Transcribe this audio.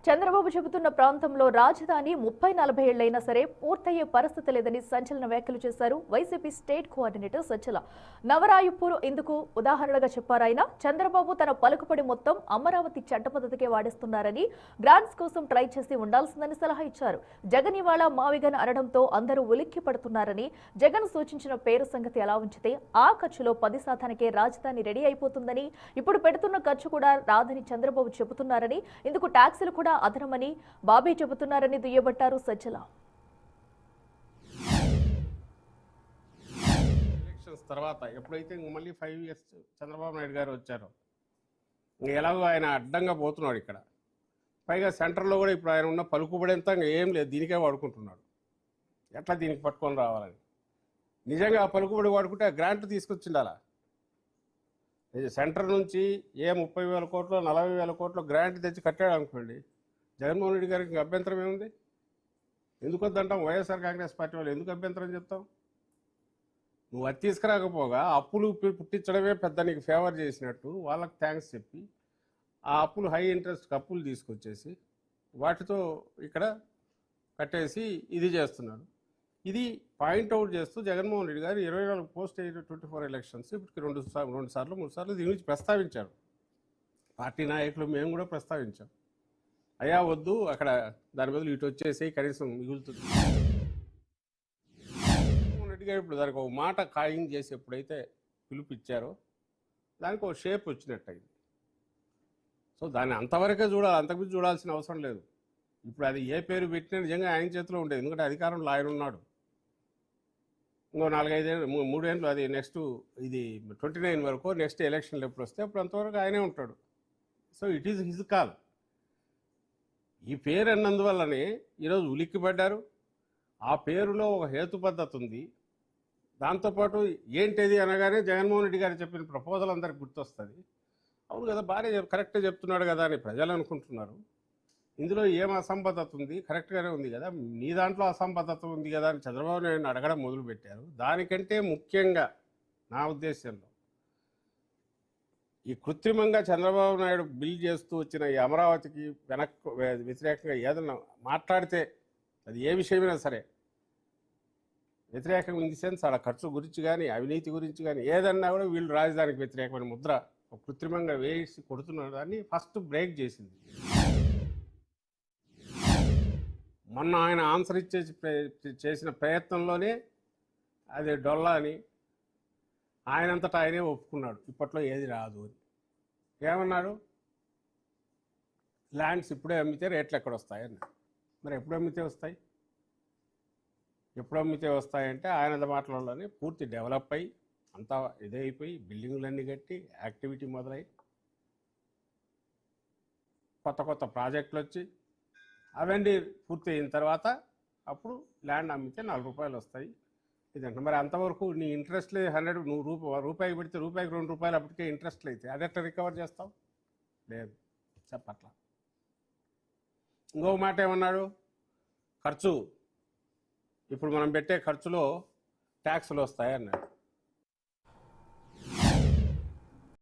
చంద్రబాబు చెబుతున్న ప్రాంతంలో రాజధాని 30-40 ఏళ్లైనా సరే పూర్తయ్యే పరిస్థితి లేదని సంచలన వ్యాఖ్యలు చేశారు వైసీపీ స్టేట్ కోఆర్డినేటర్ సజ్జల. నవరాయుపూర్ ఇందుకు ఉదాహరణగా చెప్పారాయన. చంద్రబాబు తన పలుకుబడి మొత్తం అమరావతి చట్టపద్ధతికే వాడేస్తున్నారని, గ్రాంట్స్ కోసం ట్రై చేసి ఉండాల్సిందని సలహా ఇచ్చారు. జగన్ ఇవాళ మావిగన్ అనడంతో అందరూ ఉలిక్కి పడుతున్నారని, జగన్ సూచించిన పేరు సంగతి ఎలా ఉంచితే ఆ ఖర్చులో 10% రాజధాని రెడీ అయిపోతుందని, ఇప్పుడు పెడుతున్న ఖర్చు కూడా రాదని చంద్రబాబు చెబుతున్నారని, ఇందుకు ట్యాక్సులు కూడా అదనమని బాబీ చెబుతున్నారని దుయ్యబట్టారు సజ్జల. ఎలక్షన్స్ తర్వాత ఎప్పుడైతే మళ్ళీ 5 years చంద్రబాబు నాయుడు గారు వచ్చారో ఎలాగో ఆయన అడ్డంగా పోతున్నాడు ఇక్కడ. పైగా సెంటర్లో కూడా ఇప్పుడు ఆయన ఉన్న పలుకుబడేంత ఏం లేదు, దీనికే వాడుకుంటున్నాడు. ఎట్లా దీనికి పట్టుకొని రావాలని నిజంగా ఆ పలుకుబడి వాడుకుంటే ఆ గ్రాంట్ తీసుకొచ్చిండాలా. సెంటర్ నుంచి 30,000 కోట్లు 40,000 కోట్లు గ్రాంట్ తెచ్చి కట్టాడు అనుకోండి, జగన్మోహన్ రెడ్డి గారికి అభ్యంతరం ఏముంది? ఎందుకు వద్దంటాం? వైఎస్ఆర్ కాంగ్రెస్ పార్టీ వాళ్ళు ఎందుకు అభ్యంతరం చెప్తాం? నువ్వు అది తీసుకురాకపోగా అప్పులు పుట్టించడమే పెద్ద నీకు ఫేవర్ చేసినట్టు వాళ్ళకి థ్యాంక్స్ చెప్పి ఆ అప్పులు హై ఇంట్రెస్ట్ అప్పులు తీసుకొచ్చేసి వాటితో ఇక్కడ కట్టేసి ఇది చేస్తున్నాడు. ఇది పాయింట్అవుట్ చేస్తూ జగన్మోహన్ రెడ్డి గారు 24 పోస్ట్ 24 ఎలక్షన్స్ ఇప్పటికి 2 సార్లు 3 సార్లు దీని గురించి ప్రస్తావించారు. పార్టీ నాయకులు మేము కూడా ప్రస్తావించాం. అయ్యా వద్దు, అక్కడ దాని బదులు ఇటు వచ్చేసి కనీసం మిగులుతుంది. జగన్మోహన్ రెడ్డి గారు ఇప్పుడు దానికి ఒక మాట ఖాయం చేసి ఎప్పుడైతే పిలుపిచ్చారో దానికి ఒక షేప్ వచ్చినట్టు అయింది. సో దాన్ని అంతవరకే చూడాలి, అంతకుమించి చూడాల్సిన అవసరం లేదు. ఇప్పుడు అది ఏ పేరు పెట్టినా నిజంగా ఆయన చేతిలో ఉండేది, ఎందుకంటే అధికారంలో ఆయన ఉన్నాడు. ఇంకో 4-5 ఏళ్ళు 3 ఏళ్ళు అది నెక్స్ట్ ఇది 29 వరకు నెక్స్ట్ ఎలక్షన్లు ఎప్పుడు వస్తే అప్పుడు అంతవరకు ఆయనే ఉంటాడు. So it is his call. ఈ పేరు అన్నందువల్లనే ఈరోజు ఉలిక్కిపడ్డారు. ఆ పేరులో ఒక హేతు పద్ధతి ఉంది. దాంతోపాటు ఏంటిది అనగానే జగన్మోహన్ రెడ్డి గారు చెప్పిన ప్రపోజల్ అందరికి గుర్తొస్తుంది. అవును కదా, బాగానే కరెక్ట్గా చెప్తున్నాడు కదా అని ప్రజలు అనుకుంటున్నారు. ఇందులో ఏం అసంబద్ధత ఉంది? కరెక్ట్గానే ఉంది కదా, నీ దాంట్లో అసంబద్ధత ఉంది కదా అని చంద్రబాబు నాయుడు అడగడం మొదలుపెట్టారు. దానికంటే ముఖ్యంగా నా ఉద్దేశంలో ఈ కృత్రిమంగా చంద్రబాబు నాయుడు బిల్ చేస్తూ వచ్చిన ఈ అమరావతికి వ్యతిరేకంగా ఏదన్నా మాట్లాడితే అది ఏ విషయమైనా సరే వ్యతిరేకంగా ఇన్ ది సెన్స్ ఆడ ఖర్చు గురించి కానీ అవినీతి గురించి కానీ ఏదన్నా కూడా వీళ్ళు రాజధానికి వ్యతిరేకమైన ముద్ర కృత్రిమంగా వేసి కొడుతున్న దాన్ని ఫస్ట్ బ్రేక్ చేసింది. మొన్న ఆయన ఆన్సర్ చేసిన ప్రయత్నంలోనే అది డొల్లా అని ఆయనంతటా ఆయనే ఒప్పుకున్నాడు. ఇప్పట్లో ఏది రాదు అని ఏమన్నాడు? ల్యాండ్స్ ఇప్పుడే అమ్మితే రేట్లు ఎక్కడ వస్తాయని. మరి ఎప్పుడు అమ్మితే వస్తాయి? ఎప్పుడు అమ్మితే వస్తాయంటే ఆయన మాటలలోనే పూర్తి డెవలప్ అయ్యి అంతా ఇదైపోయి బిల్డింగులన్నీ కట్టి యాక్టివిటీ మొదలై కొత్త కొత్త ప్రాజెక్టులు వచ్చి అవన్నీ పూర్తి అయిన తర్వాత అప్పుడు ల్యాండ్ అమ్మితే 4 రూపాయలు వస్తాయి ఇదంటే. మరి అంతవరకు నీ ఇంట్రెస్ట్ లేదు. 100 నువ్వు రూపాయికి పెడితే రూపాయికి 2 రూపాయలు అప్పటికే ఇంట్రెస్ట్లు అయితే అది ఎట్లా రికవర్ చేస్తావు? లేదు, చెప్పట్లా. ఇంకో మాట ఏమన్నాడు? ఖర్చు ఇప్పుడు మనం పెట్టే ఖర్చులో ట్యాక్సులు వస్తాయి అన్నాడు.